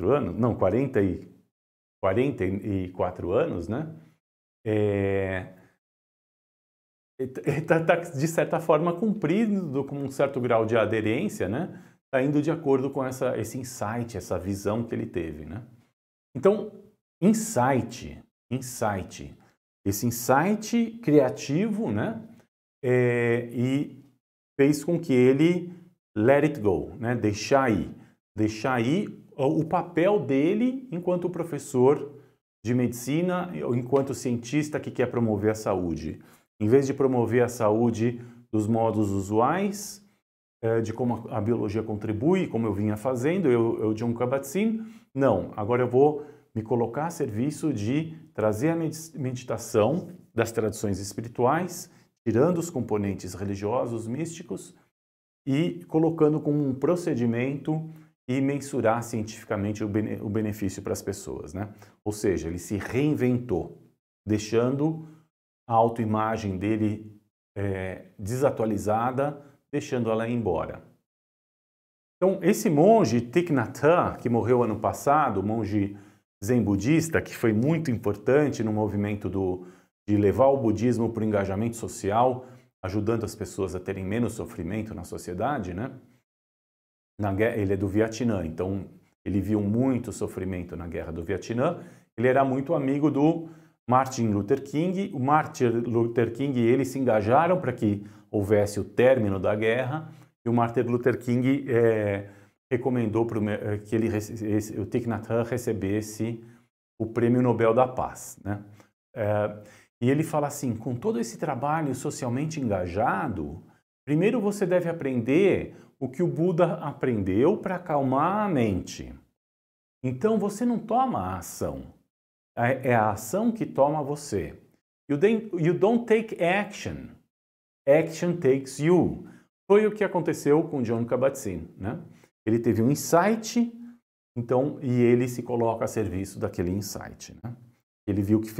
anos, não, 44 anos, né? Está de certa forma cumprido com um certo grau de aderência, né? Está indo de acordo com esse insight, essa visão que ele teve, né? Então, esse insight criativo, né? E fez com que ele let it go, né? Deixar ir o papel dele enquanto professor de medicina, enquanto cientista que quer promover a saúde. Em vez de promover a saúde dos modos usuais, de como a biologia contribui, como eu vinha fazendo, eu John Kabat-Zinn, não, agora eu vou me colocar a serviço de trazer a meditação das tradições espirituais, tirando os componentes religiosos, místicos, e colocando como um procedimento e mensurar cientificamente o benefício para as pessoas, né? Ou seja, ele se reinventou, deixando a autoimagem dele desatualizada, deixando ela ir embora. Então, esse monge Thich Nhat Hanh, que morreu ano passado, monge zen budista, que foi muito importante no movimento de levar o budismo para o engajamento social, ajudando as pessoas a terem menos sofrimento na sociedade, né? Ele é do Vietnã, então ele viu muito sofrimento na guerra do Vietnã. Ele era muito amigo do Martin Luther King. O Martin Luther King e ele se engajaram para que houvesse o término da guerra, e o Martin Luther King recomendou que o Thich Nhat Hanh recebesse o Prêmio Nobel da Paz, né? E ele fala assim, com todo esse trabalho socialmente engajado, primeiro você deve aprender o que o Buda aprendeu para acalmar a mente. Então você não toma a ação, é a ação que toma você. You don't take action, action takes you. Foi o que aconteceu com John Kabat-Zinn, né? Ele teve um insight, então, e ele se coloca a serviço daquele insight, né? Ele viu que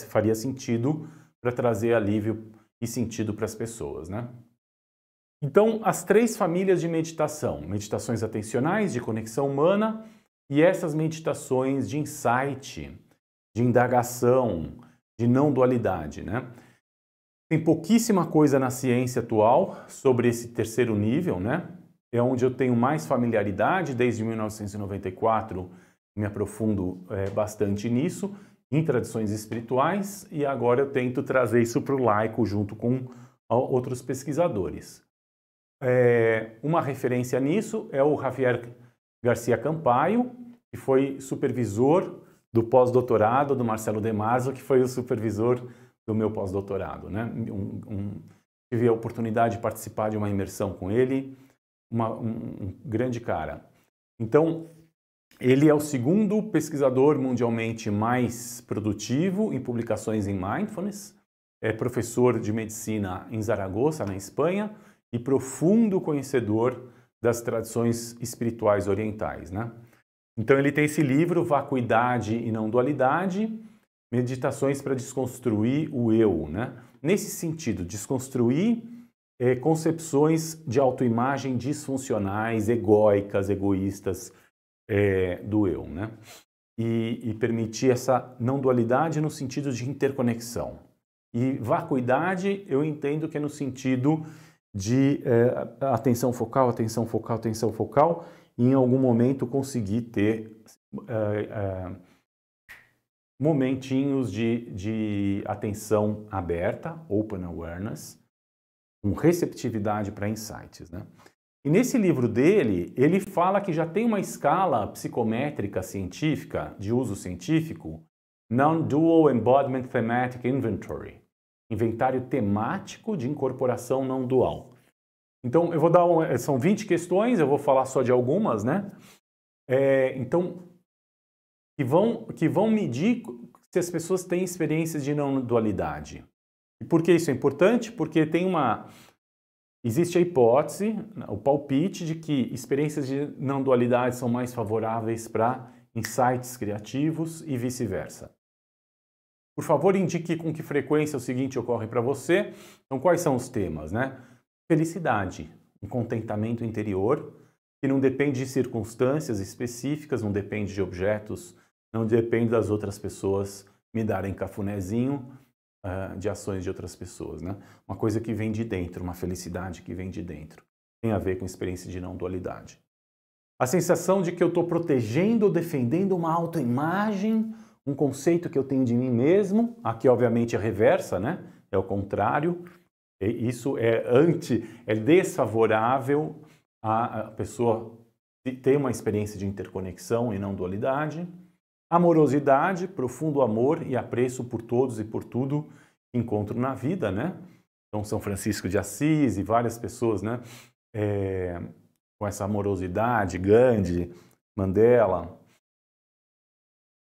faria sentido para trazer alívio e sentido para as pessoas, né? Então, as 3 famílias de meditação: meditações atencionais, de conexão humana, e essas meditações de insight, de indagação, de não dualidade, né? Tem pouquíssima coisa na ciência atual sobre esse terceiro nível, né? É onde eu tenho mais familiaridade, desde 1994 me aprofundo bastante nisso, em tradições espirituais, e agora eu tento trazer isso para o laico junto com outros pesquisadores. Uma referência nisso é o Javier Garcia Campaio, que foi supervisor do pós-doutorado do Marcelo De Maso, que foi o supervisor do meu pós-doutorado, né? Tive a oportunidade de participar de uma imersão com ele, um grande cara. Então, ele é o segundo pesquisador mundialmente mais produtivo em publicações em Mindfulness, é professor de medicina em Zaragoza, na Espanha, e profundo conhecedor das tradições espirituais orientais, né? Então ele tem esse livro, Vacuidade e Não Dualidade, Meditações para Desconstruir o Eu, né? Nesse sentido, desconstruir concepções de autoimagem disfuncionais, egóicas, egoístas do Eu, né? E permitir essa não dualidade no sentido de interconexão. E vacuidade eu entendo que é no sentido de atenção focal, atenção focal, atenção focal, e em algum momento conseguir ter momentinhos de atenção aberta, open awareness, com receptividade para insights, né? E nesse livro dele, ele fala que já tem uma escala psicométrica científica, de uso científico, Non-Dual Embodiment Thematic Inventory, inventário temático de incorporação não dual. Então, eu vou dar são 20 questões, eu vou falar só de algumas, né? Então, que vão medir se as pessoas têm experiências de não dualidade. E por que isso é importante? Porque existe a hipótese, o palpite de que experiências de não dualidade são mais favoráveis para insights criativos e vice-versa. Por favor, indique com que frequência o seguinte ocorre para você. Então, quais são os temas, né? Felicidade, um contentamento interior que não depende de circunstâncias específicas, não depende de objetos, não depende das outras pessoas me darem cafunézinho, de ações de outras pessoas, né? Uma coisa que vem de dentro, uma felicidade que vem de dentro. Tem a ver com experiência de não dualidade. A sensação de que eu estou protegendo ou defendendo uma autoimagem, um conceito que eu tenho de mim mesmo, aqui obviamente é reversa, né? É o contrário. Isso é desfavorável a pessoa ter uma experiência de interconexão e não dualidade. Amorosidade, profundo amor e apreço por todos e por tudo que encontro na vida, né? Então, São Francisco de Assis e várias pessoas, né? Com essa amorosidade, Gandhi, Mandela.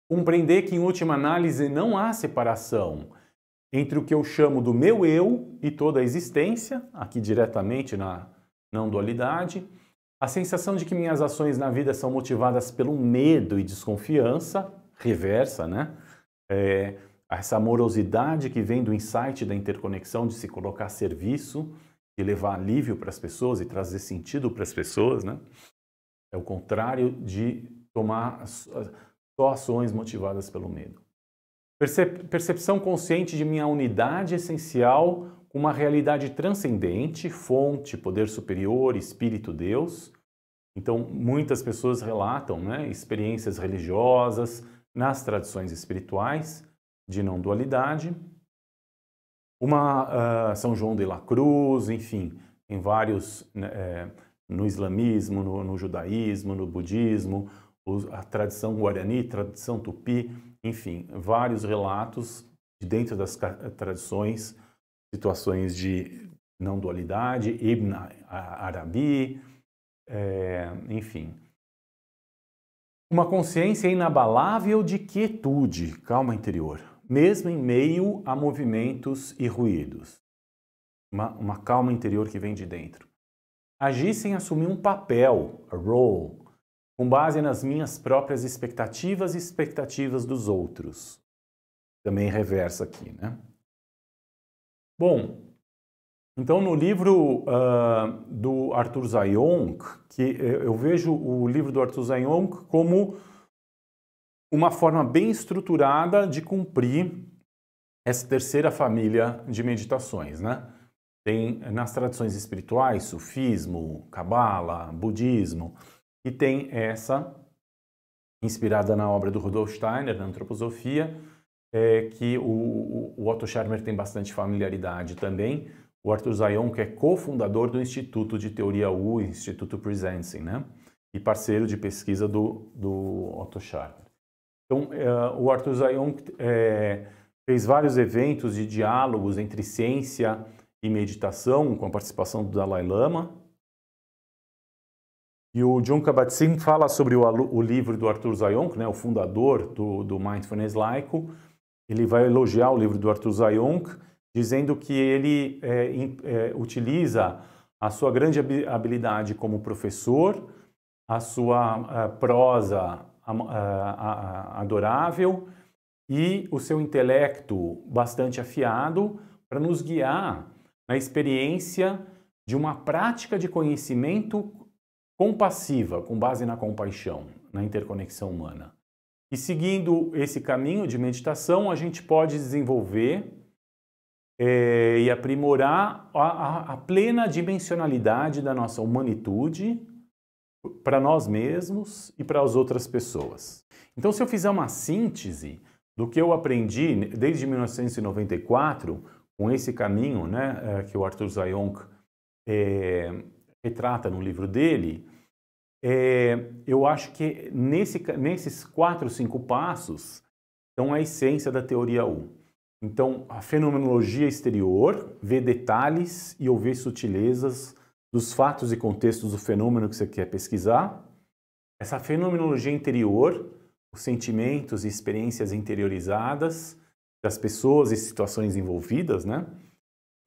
Compreender que, em última análise, não há separação entre o que eu chamo do meu eu e toda a existência, aqui diretamente na não dualidade. A sensação de que minhas ações na vida são motivadas pelo medo e desconfiança, reversa, né? Essa amorosidade que vem do insight da interconexão, de se colocar a serviço, de levar alívio para as pessoas e trazer sentido para as pessoas, né? É o contrário de tomar só ações motivadas pelo medo. Percepção consciente de minha unidade essencial com uma realidade transcendente, fonte, poder superior, espírito, Deus. Então, muitas pessoas relatam, né, experiências religiosas nas tradições espirituais de não dualidade. São João de la Cruz, enfim, tem vários, no islamismo, no judaísmo, no budismo, a tradição guarani, tradição tupi, enfim, vários relatos de dentro das tradições, situações de não dualidade, Ibn Arabi, enfim. Uma consciência inabalável de quietude, calma interior, mesmo em meio a movimentos e ruídos. Uma calma interior que vem de dentro. Agir sem assumir um papel, a role, com base nas minhas próprias expectativas e expectativas dos outros. Também reversa aqui, né? Bom, então no livro do Arthur Zayonk, que eu vejo o livro do Arthur Zayonk como uma forma bem estruturada de cumprir essa terceira família de meditações, né? Tem nas tradições espirituais, sufismo, cabala, budismo, e tem essa, inspirada na obra do Rudolf Steiner, na antroposofia, que o Otto Scharmer tem bastante familiaridade também. O Arthur Zayonk é cofundador do Instituto de Teoria U, Instituto Presencing, né? E parceiro de pesquisa do Otto Scharmer. Então, o Arthur Zayonk fez vários eventos de diálogos entre ciência e meditação, com a participação do Dalai Lama. E o Jon Kabat-Zinn fala sobre o livro do Arthur Zayonk, né, o fundador do Mindfulness laico. Ele vai elogiar o livro do Arthur Zayonk, dizendo que ele utiliza a sua grande habilidade como professor, a sua prosa adorável e o seu intelecto bastante afiado para nos guiar na experiência de uma prática de conhecimento compassiva, com base na compaixão, na interconexão humana. E seguindo esse caminho de meditação, a gente pode desenvolver e aprimorar a plena dimensionalidade da nossa humanitude para nós mesmos e para as outras pessoas. Então, se eu fizer uma síntese do que eu aprendi desde 1994, com esse caminho, né, que o Arthur Zayonk retrata no livro dele. Eu acho que nesses 4, 5 passos estão a essência da teoria U. Então, a fenomenologia exterior, ver detalhes e ouvir sutilezas dos fatos e contextos do fenômeno que você quer pesquisar. Essa fenomenologia interior, os sentimentos e experiências interiorizadas das pessoas e situações envolvidas, né?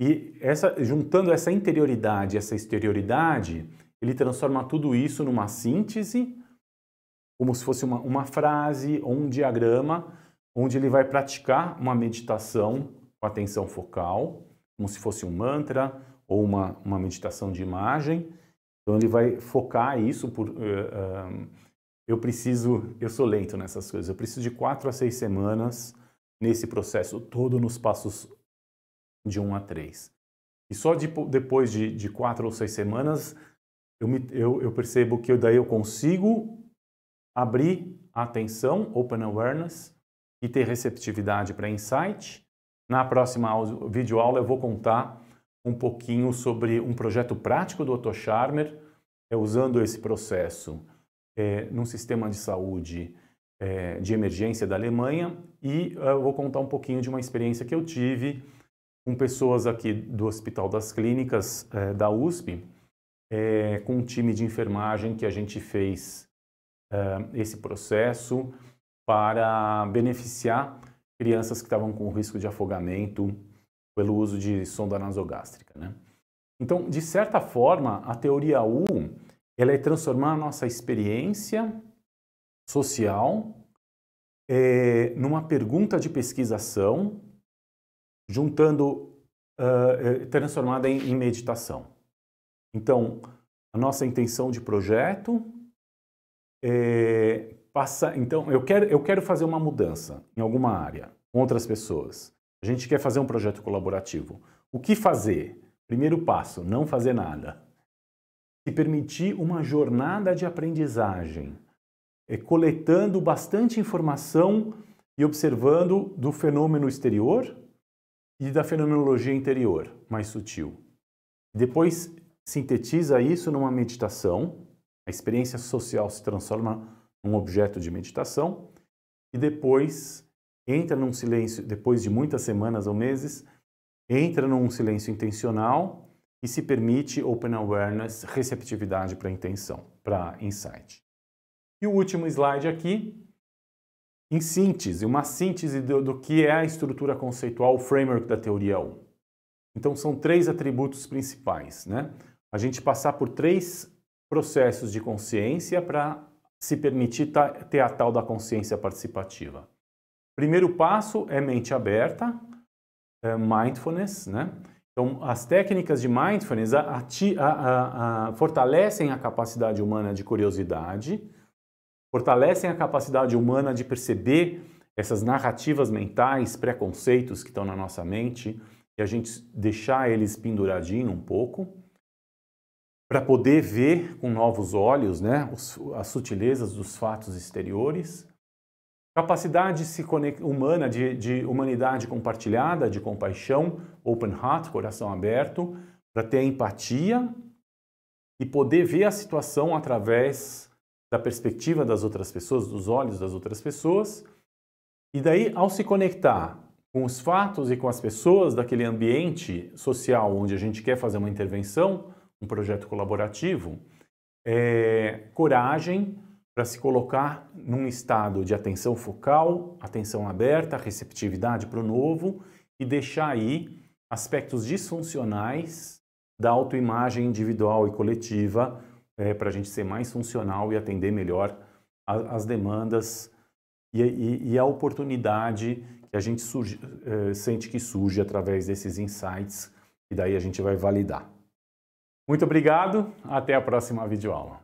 E juntando essa interioridade e essa exterioridade, ele transforma tudo isso numa síntese, como se fosse uma frase ou um diagrama, onde ele vai praticar uma meditação com atenção focal, como se fosse um mantra ou uma meditação de imagem. Então ele vai focar isso eu sou lento nessas coisas, eu preciso de 4 a 6 semanas nesse processo todo, nos passos de 1 a 3. E só depois de 4 ou 6 semanas eu percebo que daí eu consigo abrir a atenção, open awareness, e ter receptividade para insight. Na próxima videoaula eu vou contar um pouquinho sobre um projeto prático do Otto Scharmer, usando esse processo num sistema de saúde de emergência da Alemanha, e eu vou contar um pouquinho de uma experiência que eu tive com pessoas aqui do Hospital das Clínicas da USP, com um time de enfermagem que a gente fez esse processo para beneficiar crianças que estavam com risco de afogamento pelo uso de sonda nasogástrica, né? Então, de certa forma, a teoria U ela é transformar a nossa experiência social numa pergunta de pesquisação, transformada em meditação. Então, a nossa intenção de projeto então, eu quero fazer uma mudança em alguma área com outras pessoas. A gente quer fazer um projeto colaborativo. O que fazer? Primeiro passo, não fazer nada. Se permitir uma jornada de aprendizagem, coletando bastante informação e observando do fenômeno exterior e da fenomenologia interior, mais sutil. Depois sintetiza isso numa meditação, a experiência social se transforma num objeto de meditação, e depois entra num silêncio, depois de muitas semanas ou meses, entra num silêncio intencional e se permite open awareness, receptividade para intenção, para insight. E o último slide aqui, em síntese, uma síntese do que é a estrutura conceitual, o framework da teoria U. Então são 3 atributos principais, né? A gente passar por 3 processos de consciência para se permitir ter a tal da consciência participativa. Primeiro passo é mente aberta, mindfulness, né? Então, as técnicas de mindfulness fortalecem a capacidade humana de curiosidade, fortalecem a capacidade humana de perceber essas narrativas mentais, preconceitos que estão na nossa mente, e a gente deixar eles penduradinho um pouco, para poder ver com novos olhos, né, as sutilezas dos fatos exteriores. Capacidade humana de humanidade compartilhada, de compaixão, open heart, coração aberto, para ter empatia e poder ver a situação através da perspectiva das outras pessoas, dos olhos das outras pessoas. E daí, ao se conectar com os fatos e com as pessoas daquele ambiente social onde a gente quer fazer uma intervenção, um projeto colaborativo, coragem para se colocar num estado de atenção focal, atenção aberta, receptividade para o novo e deixar aí aspectos disfuncionais da autoimagem individual e coletiva para a gente ser mais funcional e atender melhor as demandas e a oportunidade que a gente sente que surge através desses insights e daí a gente vai validar. Muito obrigado, até a próxima videoaula.